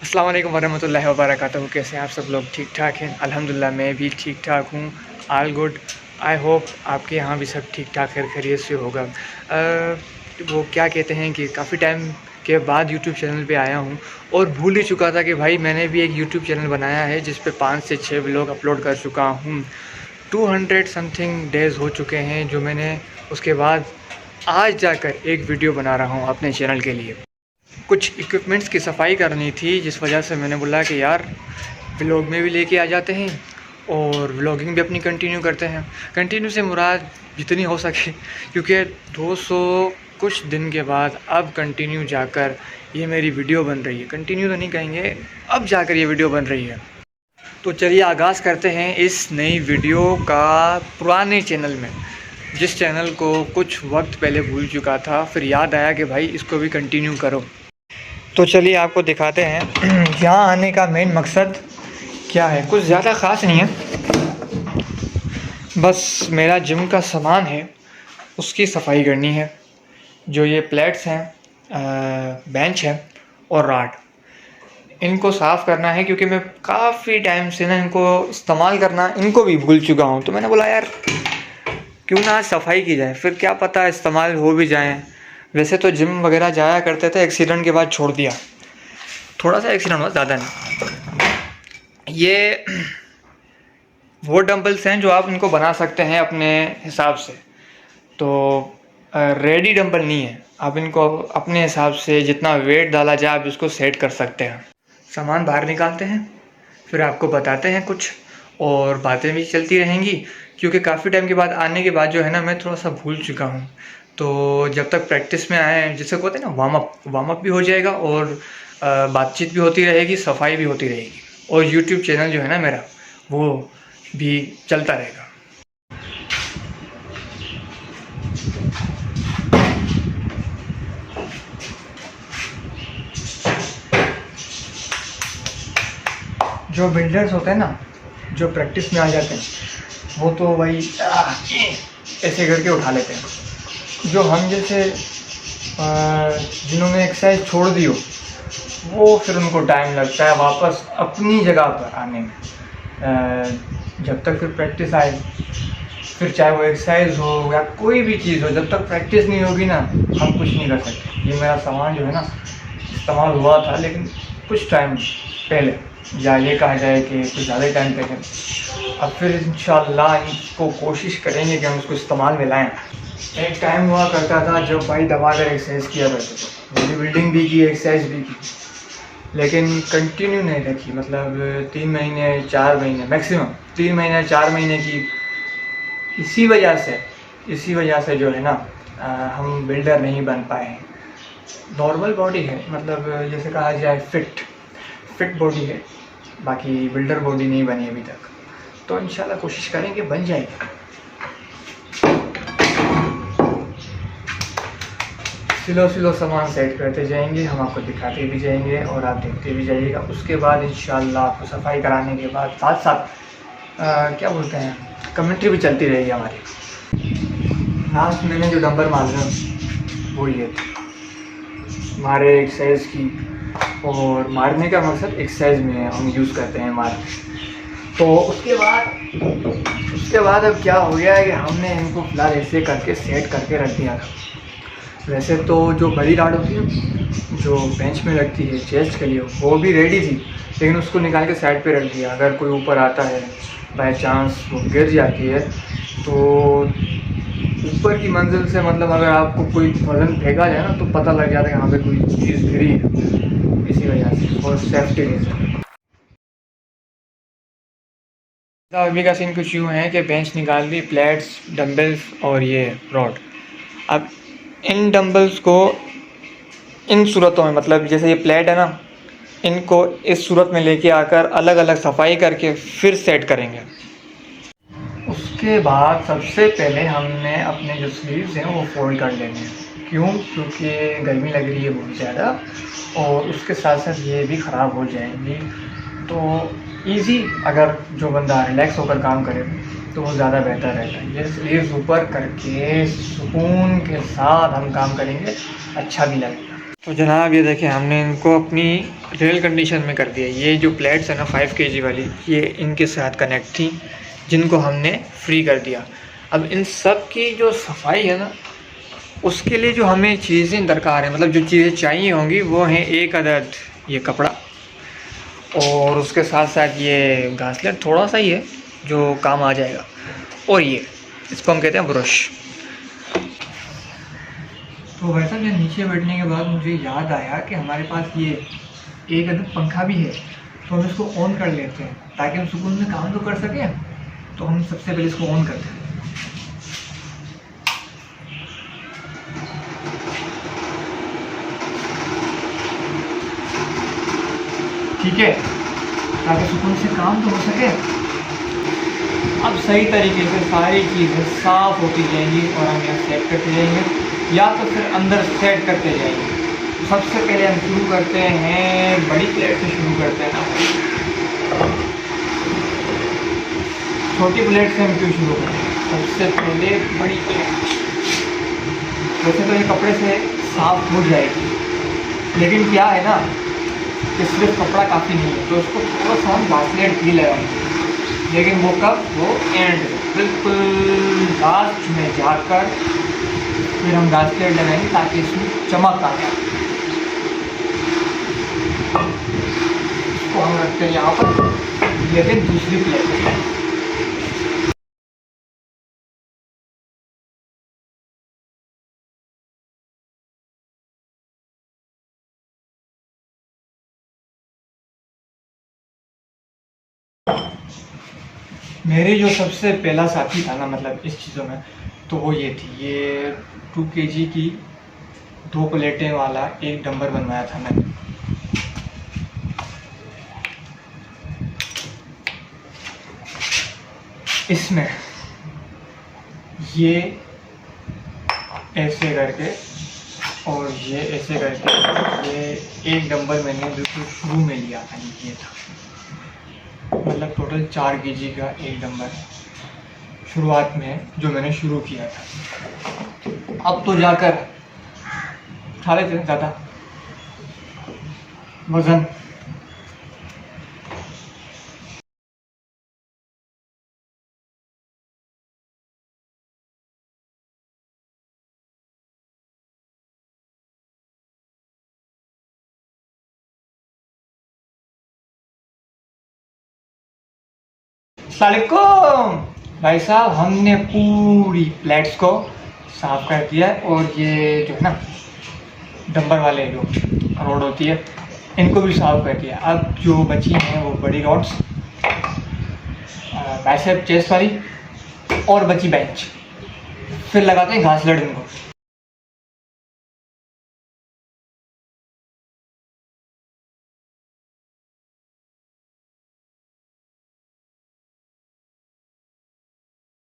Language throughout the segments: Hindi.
अस्सलाम वालेकुम वरहमतुल्लाहि वबरकातुहू। कैसे हैं आप सब लोग? ठीक ठाक हैं? अल्हम्दुलिल्लाह मैं भी ठीक ठाक हूँ। All good. आई होप आपके यहाँ भी सब ठीक ठाक खैरियत से होगा। वो क्या कहते हैं कि काफ़ी टाइम के बाद यूट्यूब चैनल पे आया हूँ और भूल ही चुका था कि भाई मैंने भी एक यूट्यूब चैनल बनाया है जिस पे 5 से 6 व्लॉग अपलोड कर चुका हूँ। 200 समथिंग डेज़ हो चुके हैं जो मैंने उसके बाद आज जाकर एक वीडियो बना रहा हूँ अपने चैनल के लिए। कुछ इक्विपमेंट्स की सफाई करनी थी जिस वजह से मैंने बोला कि यार व्लॉग में भी लेके आ जाते हैं और व्लॉगिंग भी अपनी कंटिन्यू करते हैं। कंटिन्यू से मुराद जितनी हो सके, क्योंकि 200 कुछ दिन के बाद अब कंटिन्यू जाकर ये मेरी वीडियो बन रही है। कंटिन्यू तो नहीं कहेंगे, अब जाकर ये वीडियो बन रही है। तो चलिए आगाज़ करते हैं इस नई वीडियो का पुराने चैनल में, जिस चैनल को कुछ वक्त पहले भूल चुका था, फिर याद आया कि भाई इसको भी कंटिन्यू करो। तो चलिए आपको दिखाते हैं यहाँ आने का मेन मकसद क्या है। कुछ ज़्यादा ख़ास नहीं है, बस मेरा जिम का सामान है उसकी सफाई करनी है। जो ये प्लेट्स हैं, बेंच है और राड, इनको साफ़ करना है क्योंकि मैं काफ़ी टाइम से ना इनको इस्तेमाल करना इनको भी भूल चुका हूँ। तो मैंने बोला यार क्यों ना सफाई की जाए, फिर क्या पता इस्तेमाल हो भी जाए। वैसे तो जिम वगैरह जाया करते थे, एक्सीडेंट के बाद छोड़ दिया। थोड़ा सा एक्सीडेंट हुआ, ज़्यादा नहीं। ये वो डंबल्स हैं जो आप इनको बना सकते हैं अपने हिसाब से। तो रेडी डंबल नहीं है, आप इनको अपने हिसाब से जितना वेट डाला जाए आप इसको सेट कर सकते हैं। सामान बाहर निकालते हैं, फिर आपको बताते हैं कुछ, और बातें भी चलती रहेंगी क्योंकि काफ़ी टाइम के बाद आने के बाद जो है ना मैं थोड़ा सा भूल चुका हूँ। तो जब तक प्रैक्टिस में आए, जिसे कहते हैं ना वार्म अप भी हो जाएगा और बातचीत भी होती रहेगी, सफाई भी होती रहेगी, और यूट्यूब चैनल जो है ना मेरा वो भी चलता रहेगा। जो बिल्डर्स होते हैं ना, जो प्रैक्टिस में आ जाते हैं, वो तो भाई ऐसे करके उठा लेते हैं। जो हम जैसे जिन्होंने एक्सरसाइज छोड़ दी हो, वो फिर उनको टाइम लगता है वापस अपनी जगह पर आने में। जब तक फिर प्रैक्टिस आए, फिर चाहे वो एक्सरसाइज हो या कोई भी चीज़ हो, जब तक प्रैक्टिस नहीं होगी ना हम कुछ नहीं कर सकते। ये मेरा सामान जो है ना इस्तेमाल हुआ था, लेकिन कुछ टाइम पहले, या ये कहा जाए कि कुछ ज़्यादा टाइम पहले। अब फिर इंशाल्लाह इसको कोशिश करेंगे कि हम इसको इस्तेमाल में लाएँ। एक टाइम हुआ करता था जब भाई दबा कर एक्सरसाइज किया करते थे, बॉडी बिल्डिंग भी की, एक्सरसाइज भी की, लेकिन कंटिन्यू नहीं रखी। मतलब 3 महीने 4 महीने, मैक्सिमम 3 महीने 4 महीने की। इसी वजह से जो है ना हम बिल्डर नहीं बन पाए हैं। नॉर्मल बॉडी है, मतलब जैसे कहा जाए फिट बॉडी है, बाकी बिल्डर बॉडी नहीं बनी अभी तक। तो इंशाल्लाह कोशिश करेंगे बन जाएगी। स्लो सामान सेट करते जाएंगे, हम आपको दिखाते भी जाएंगे और आप देखते भी जाइएगा। उसके बाद इंशाल्लाह आपको सफाई कराने के बाद साथ साथ क्या बोलते हैं, कमेंट्री भी चलती रहेगी हमारी। लास्ट मैंने जो नंबर मारे वो ये थे हमारे एक्सरसाइज की, और मारने का मकसद एक्सरसाइज में है, हम यूज़ करते हैं मार। तो उसके बाद अब क्या हो गया है कि हमने इनको फिलहाल ऐसे करके सेट करके रख दिया था। वैसे तो जो बड़ी राड होती है जो बेंच में लगती है चेस्ट के लिए, वो भी रेडी थी, लेकिन उसको निकाल के साइड पे रख दिया। अगर कोई ऊपर आता है, बाय चांस वो गिर जाती है, तो ऊपर की मंजिल से, मतलब अगर आपको कोई वजन फेंका जाए ना तो पता लग जाता है कि यहाँ पे कोई चीज़ गिरी है। इसी वजह से और सेफ्टी रीज़न। अभी का सीन कुछ यूँ है कि बेंच निकाल दी, प्लेट्स, डंबल्स और ये रॉड। अब इन डंबल्स को इन सूरतों में, मतलब जैसे ये प्लेट है ना, इनको इस सूरत में लेके आकर अलग अलग सफाई करके फिर सेट करेंगे। उसके बाद सबसे पहले हमने अपने जो स्लीव्स हैं वो फोल्ड कर लेने हैं। क्यों? क्योंकि गर्मी लग रही है बहुत ज़्यादा, और उसके साथ साथ ये भी ख़राब हो जाएंगी। तो इजी, अगर जो बंदा रिलैक्स होकर काम करे तो वो ज़्यादा बेहतर रहता है। ये स्लीव्स ऊपर करके सुकून के साथ हम काम करेंगे, अच्छा भी लगेगा। तो जनाब ये देखें, हमने इनको अपनी रियल कंडीशन में कर दिया। ये जो प्लेट्स है ना 5 kg वाली, ये इनके साथ कनेक्ट थी, जिनको हमने फ्री कर दिया। अब इन सब की जो सफाई है ना, उसके लिए जो हमें चीज़ें दरकार है, मतलब जो चीज़ें चाहिए होंगी, वो हैं एक अदद ये कपड़ा, और उसके साथ साथ ये घासलेट थोड़ा सा ही है जो काम आ जाएगा, और ये इसको हम कहते हैं ब्रश। तो वैसा मैं नीचे बैठने के बाद मुझे याद आया कि हमारे पास ये एक अदद पंखा भी है, तो हम इसको ऑन कर लेते हैं ताकि हम सुकून में काम तो कर सकें। तो हम सबसे पहले इसको ऑन करते हैं। ठीक है, ताकि सुकून से काम तो हो सके। अब सही तरीके से सारी चीज़ें साफ़ होती जाएंगी और हम यहाँ सेट करते जाएंगे, या तो फिर अंदर सेट करते जाएंगे। तो सबसे पहले हम शुरू करते हैं बड़ी प्लेट से, शुरू करते हैं ना। छोटी प्लेट से हम क्यों शुरू करें, सबसे पहले बड़ी प्लेट। वैसे तो ये कपड़े से साफ़ हो जाएगी, लेकिन क्या है ना कि सिर्फ कपड़ा काफ़ी नहीं है, तो उसको थोड़ा सा हम घासलेट भी लगाएंगे। लेकिन वो कब, वो एंड बिल्कुल लास्ट में जाकर फिर हम घासलेट लगाएंगे ताकि इसमें चमक आ जाए। इसको हम रखते हैं यहाँ पर, लेकिन दूसरी प्लेट में। मेरी जो सबसे पहला साथी था ना, मतलब इस चीज़ों में, तो वो ये थी, ये 2 kg की 2 प्लेटें वाला एक डंबर बनवाया था मैंने। इसमें ये ऐसे करके और ये ऐसे करके, ये एक डंबल मैंने बिल्कुल शुरू में लिया था, ये था, मतलब टोटल 4 kg का एक डंबल शुरुआत में जो मैंने शुरू किया था। अब तो जाकर उठा लेते हैं ज़्यादा वज़न। सलामुकुम भाई साहब, हमने पूरी प्लेट्स को साफ कर दिया है, और ये जो है ना डंबर वाले जो रोड होती है, इनको भी साफ कर दिया। अब जो बची हैं वो बड़ी रॉड्स, बाइसेप चेस्ट वाली, और बची बेंच। फिर लगाते हैं घासलेट इनको।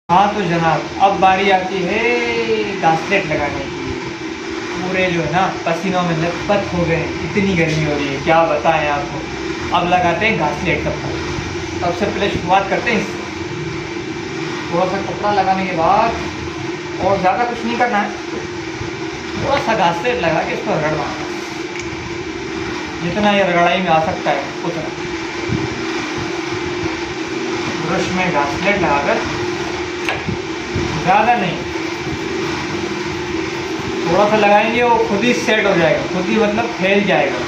हाँ तो जनाब, अब बारी आती है घासलेट लगाने की। पूरे जो है ना पसीनों में लथपथ हो गए, इतनी गर्मी हो रही है, क्या बताएं आपको। अब लगाते हैं घासलेट सबको। सबसे पहले शुरुआत करते हैं इससे। थोड़ा सा कपड़ा लगाने के बाद, और ज़्यादा कुछ नहीं करना है, थोड़ा सा घासलेट लगा के इसको रगड़ना है, जितना ये रगड़ाई में आ सकता है उतना। ब्रश में घासलेट लगाकर, ज़्यादा नहीं, थोड़ा सा लगाएंगे, वो खुद ही सेट हो जाएगा, खुद ही मतलब फैल जाएगा।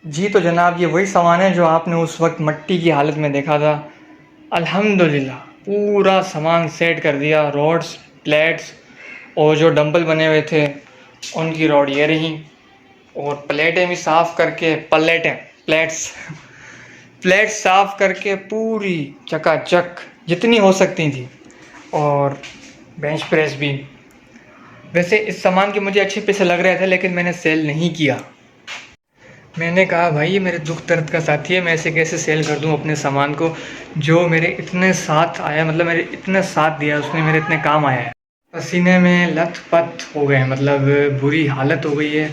जी तो जनाब, ये वही सामान है जो आपने उस वक्त मिट्टी की हालत में देखा था। अल्हम्दुलिल्लाह पूरा सामान सेट कर दिया, रॉड्स, प्लेट्स और जो डंबल बने हुए थे उनकी रॉड ये रही, और प्लेटें भी साफ़ करके, प्लेट्स प्लेट्स साफ़ करके पूरी चकाचक जितनी हो सकती थी, और बेंच प्रेस भी। वैसे इस सामान के मुझे अच्छे पैसे लग रहे थे, लेकिन मैंने सेल नहीं किया। मैंने कहा भाई ये मेरे दुख दर्द का साथी है, मैं ऐसे कैसे सेल कर दूं अपने सामान को जो मेरे इतने साथ आया, मतलब मेरे इतने साथ दिया उसने, मेरे इतने काम आया है। पसीने में लथपथ हो गए, मतलब बुरी हालत हो गई है।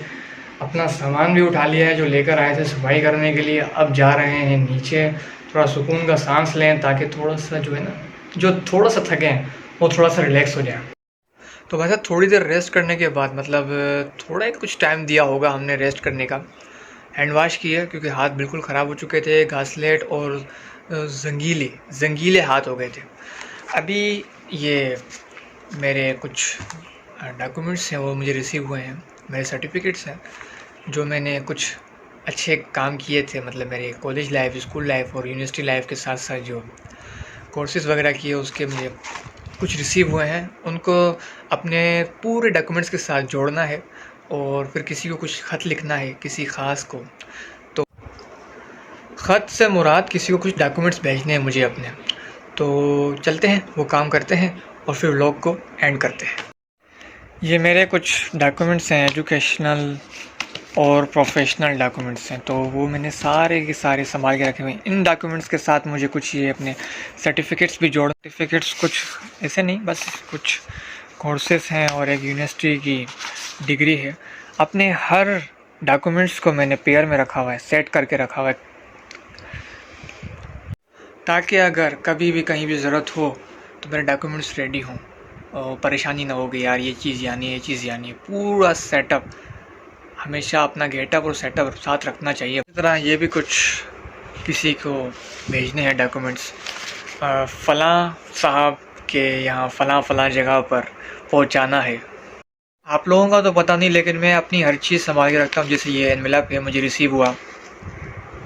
अपना सामान भी उठा लिया है जो लेकर आए थे सफाई करने के लिए, अब जा रहे हैं नीचे थोड़ा सुकून का सांस लें, ताकि थोड़ा सा जो है ना, जो थोड़ा सा थके हैं वो थोड़ा सा रिलैक्स हो जाए। तो वैसे थोड़ी देर रेस्ट करने के बाद, मतलब थोड़ा ही कुछ टाइम दिया होगा हमने रेस्ट करने का, हैंड वाश किया क्योंकि हाथ बिल्कुल ख़राब हो चुके थे, घासलेट और जंगीले जंगीले हाथ हो गए थे। अभी ये मेरे कुछ डॉक्यूमेंट्स हैं वो मुझे रिसीव हुए हैं, मेरे सर्टिफिकेट्स हैं जो मैंने कुछ अच्छे काम किए थे, मतलब मेरे कॉलेज लाइफ, स्कूल लाइफ और यूनिवर्सिटी लाइफ के साथ साथ जो कोर्सेज़ वगैरह किए उसके मुझे कुछ रिसीव हुए हैं। उनको अपने पूरे डॉक्यूमेंट्स के साथ जोड़ना है और फिर किसी को कुछ ख़त लिखना है, किसी ख़ास को। तो ख़त से मुराद किसी को कुछ डॉक्यूमेंट्स भेजने हैं मुझे अपने। तो चलते हैं, वो काम करते हैं और फिर व्लॉग को एंड करते हैं। ये मेरे कुछ डॉक्यूमेंट्स हैं, एजुकेशनल और प्रोफेशनल डॉक्यूमेंट्स हैं, तो वो मैंने सारे के सारे संभाल के रखे हुए हैं। इन डॉक्यूमेंट्स के साथ मुझे कुछ ये अपने सर्टिफिकेट्स भी जोड़, सर्टिफिकेट्स कुछ ऐसे नहीं, बस कुछ कोर्सेज़ हैं और एक यूनिवर्सिटी की डिग्री है। अपने हर डॉक्यूमेंट्स को मैंने पेयर में रखा हुआ है, सेट करके रखा हुआ है, ताकि अगर कभी भी कहीं भी ज़रूरत हो तो मेरे डॉक्यूमेंट्स रेडी हों और परेशानी ना हो गई यार ये चीज़ यानी ये चीज़ यानी। पूरा सेटअप, हमेशा अपना गेटअप और सेटअप साथ रखना चाहिए। इस तरह ये भी कुछ किसी को भेजने हैं डॉक्यूमेंट्स, फ़लाँ साहब के यहाँ फ़लाँ जगह पर पहुँचाना है। आप लोगों का तो पता नहीं, लेकिन मैं अपनी हर चीज़ संभाल के रखता हूँ। जैसे ये एनवेलप है, मुझे रिसीव हुआ,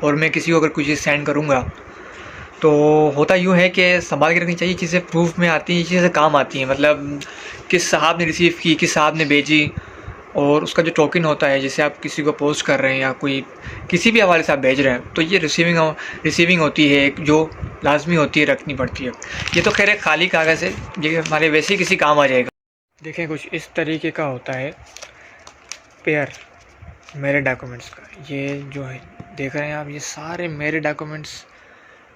और मैं किसी को अगर कुछ चीज़ सेंड करूँगा तो होता यूँ है कि संभाल के रखनी चाहिए, चीज़ें प्रूफ में आती हैं, चीज़ें काम आती हैं। मतलब किस साहब ने रिसीव की, किस साहब ने भेजी, और उसका जो टोकन होता है, जैसे आप किसी को पोस्ट कर रहे हैं या कोई किसी भी हवाले से आप भेज रहे हैं, तो ये रिसीविंग होती है एक, जो लाजमी होती है, रखनी पड़ती है। ये तो खैर एक खाली कागज़ है, ये हमारे वैसे ही किसी काम आ जाएगा। देखें कुछ इस तरीके का होता है पेयर मेरे डॉक्यूमेंट्स का। ये जो है देख रहे हैं आप, ये सारे मेरे डॉक्यूमेंट्स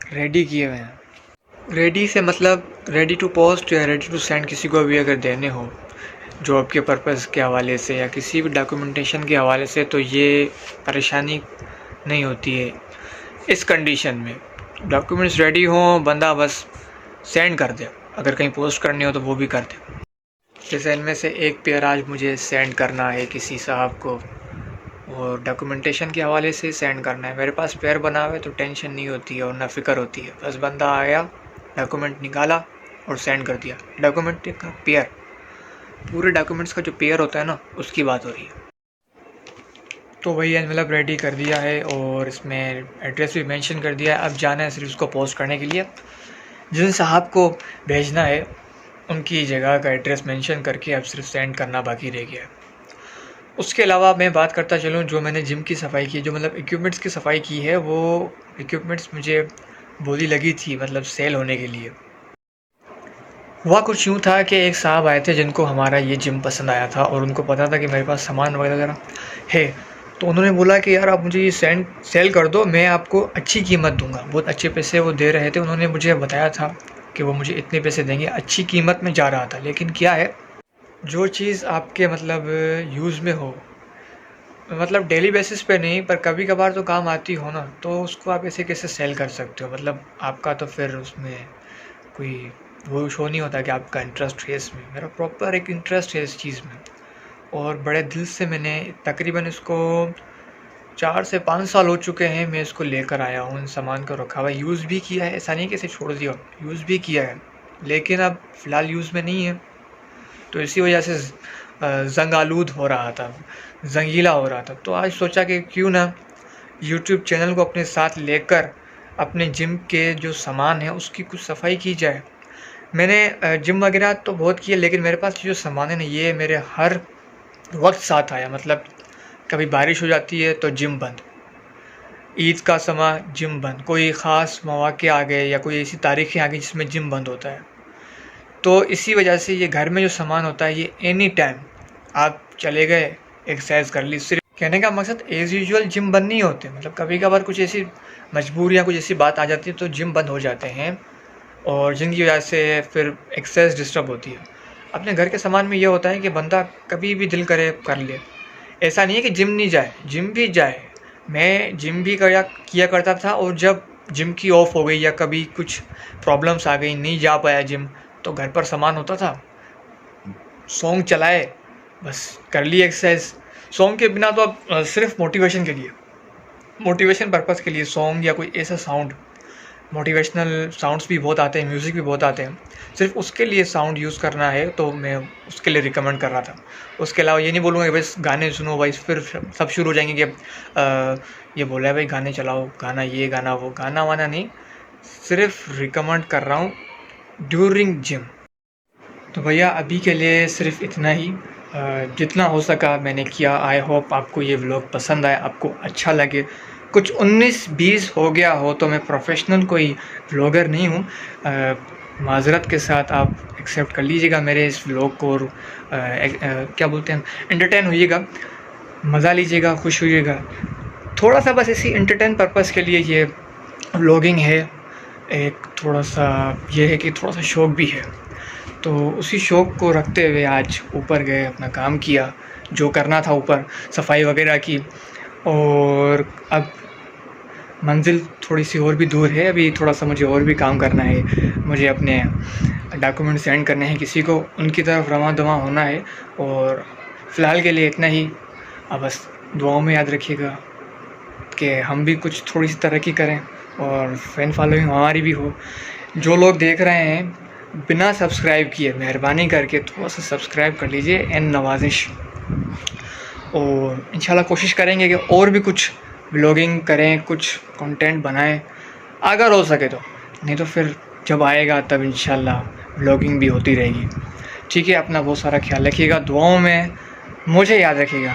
रेडी किए हुए हैं। रेडी से मतलब रेडी टू पोस्ट या रेडी टू सेंड, किसी को भी अगर देने हो जॉब के पर्पज़ के हवाले से या किसी भी डॉक्यूमेंटेशन के हवाले से, तो ये परेशानी नहीं होती है। इस कंडीशन में डॉक्यूमेंट्स रेडी हों, बंदा बस सेंड कर दे, अगर कहीं पोस्ट करनी हो तो वो भी कर दे। जैसे इनमें से एक पेयर आज मुझे सेंड करना है किसी साहब को, और डॉक्यूमेंटेशन के हवाले से सेंड करना है। मेरे पास पेयर बना हुआ है तो टेंशन नहीं होती है और ना फ़िक्र होती है। बस बंदा आया, डॉक्यूमेंट निकाला और सेंड कर दिया। डॉक्यूमेंट का पेयर, पूरे डॉक्यूमेंट्स का जो पेयर होता है ना, उसकी बात हो रही है। तो वही एनवेलप रेडी कर दिया है और इसमें एड्रेस भी मेंशन कर दिया है। अब जाना है सिर्फ उसको पोस्ट करने के लिए। जिन साहब को भेजना है उनकी जगह का एड्रेस मेंशन करके अब सिर्फ सेंड करना बाकी रह गया है। उसके अलावा मैं बात करता चलूँ, जो मैंने जिम की सफाई की, जो मतलब इक्विपमेंट्स की सफाई की है, वो इक्विपमेंट्स मुझे बोली लगी थी, मतलब सेल होने के लिए। हुआ कुछ यूँ था कि एक साहब आए थे जिनको हमारा ये जिम पसंद आया था, और उनको पता था कि मेरे पास सामान वगैरह है, तो उन्होंने बोला कि यार आप मुझे ये सेल कर दो, मैं आपको अच्छी कीमत दूंगा। बहुत अच्छे पैसे वो दे रहे थे, उन्होंने मुझे बताया था कि वो मुझे इतने पैसे देंगे, अच्छी कीमत में जा रहा था। लेकिन क्या है, जो चीज़ आपके मतलब यूज़ में हो, मतलब डेली बेसिस पे नहीं पर कभी कभार तो काम आती हो ना, तो उसको आप ऐसे कैसे सेल कर सकते हो। मतलब आपका तो फिर उसमें कोई वो शो नहीं होता कि आपका इंटरेस्ट है इसमें। मेरा प्रॉपर एक इंटरेस्ट है इस चीज़ में, और बड़े दिल से मैंने तकरीबन इसको 4 से 5 साल हो चुके हैं मैं इसको लेकर आया हूँ। इन सामान को रखा हुआ, यूज़ भी किया है, ऐसा नहीं कि इसे छोड़ दिया, यूज़ भी किया है, लेकिन अब फ़िलहाल यूज़ में नहीं है। तो इसी वजह से जंग आलूद हो रहा था, जंगीला हो रहा था। तो आज सोचा कि क्यों ना यूट्यूब चैनल को अपने साथ लेकर अपने जिम के जो सामान है उसकी कुछ सफाई की जाए। मैंने जिम वगैरह तो बहुत किया, लेकिन मेरे पास जो सामान है ना ये मेरे हर वक्त साथ आया। मतलब कभी बारिश हो जाती है तो जिम बंद, ईद का समय जिम बंद, कोई ख़ास मौके आ गए या कोई ऐसी तारीखें आ गई जिसमें जिम बंद होता है। तो इसी वजह से ये घर में जो सामान होता है ये एनी टाइम आप चले गए एक्सरसाइज कर ली। सिर्फ कहने का मकसद एज़ यूजुअल जिम बंद नहीं होते, मतलब कभी कभार कुछ ऐसी मजबूरियाँ कुछ ऐसी बात आ जाती है तो जिम बंद हो जाते हैं, और जिनकी वजह से फिर एक्सरसाइज डिस्टर्ब होती है। अपने घर के सामान में ये होता है कि बंदा कभी भी दिल करे कर ले। ऐसा नहीं है कि जिम नहीं जाए, जिम भी जाए। मैं जिम भी किया करता था, और जब जिम की ऑफ हो गई या कभी कुछ प्रॉब्लम्स आ गई नहीं जा पाया जिम, तो घर पर सामान होता था, सॉन्ग चलाए, बस कर ली एक्सरसाइज। सॉन्ग के बिना तो अब सिर्फ मोटिवेशन के लिए, मोटिवेशन पर्पज़ के लिए सॉन्ग या कोई ऐसा साउंड, मोटिवेशनल साउंड्स भी बहुत आते हैं, म्यूज़िक भी बहुत आते हैं, सिर्फ उसके लिए साउंड यूज़ करना है तो मैं उसके लिए रिकमेंड कर रहा था। उसके अलावा ये नहीं बोलूँगा कि बस गाने सुनो भाई, फिर सब शुरू हो जाएंगे कि ये बोला है भाई गाने चलाओ, गाना ये गाना वो, गाना वाना नहीं, सिर्फ रिकमेंड कर रहा हूँ ड्यूरिंग जिम। तो भैया अभी के लिए सिर्फ इतना ही, जितना हो सका मैंने किया। आई होप आपको ये व्लॉग पसंद आए, आपको अच्छा लगे। कुछ 19-20 हो गया हो तो मैं प्रोफेशनल कोई व्लॉगर नहीं हूँ, माज़रत के साथ आप एक्सेप्ट कर लीजिएगा मेरे इस व्लॉग को, और क्या बोलते हैं, एंटरटेन होइएगा, मज़ा लीजिएगा, खुश होइएगा। थोड़ा सा बस इसी एंटरटेन पर्पज़ के लिए ये व्लॉगिंग है, एक थोड़ा सा ये है कि थोड़ा सा शौक़ भी है। तो उसी शौक़ को रखते हुए आज ऊपर गए, अपना काम किया जो करना था, ऊपर सफाई वगैरह की, और अब मंजिल थोड़ी सी और भी दूर है। अभी थोड़ा सा मुझे और भी काम करना है, मुझे अपने डॉक्यूमेंट सेंड करने हैं किसी को, उनकी तरफ रवां दवा होना है। और फ़िलहाल के लिए इतना ही। अब बस दुआओं में याद रखिएगा कि हम भी कुछ थोड़ी सी तरक्की करें और फ़ैन फॉलोइंग हमारी भी हो। जो लोग देख रहे हैं बिना सब्सक्राइब किए, मेहरबानी करके थोड़ा सा सब्सक्राइब कर लीजिए, एन नवाजिश। और इंशाल्लाह कोशिश करेंगे कि और भी कुछ व्लॉगिंग करें, कुछ कंटेंट बनाएं अगर हो सके तो, नहीं तो फिर जब आएगा तब इंशाल्लाह व्लॉगिंग भी होती रहेगी। ठीक है, अपना बहुत सारा ख्याल रखिएगा, दुआओं में मुझे याद रखिएगा,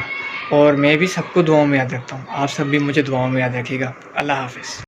और मैं भी सबको दुआओं में याद रखता हूँ। आप सब भी मुझे दुआओं में याद रखिएगा। अल्लाह हाफ़िज़।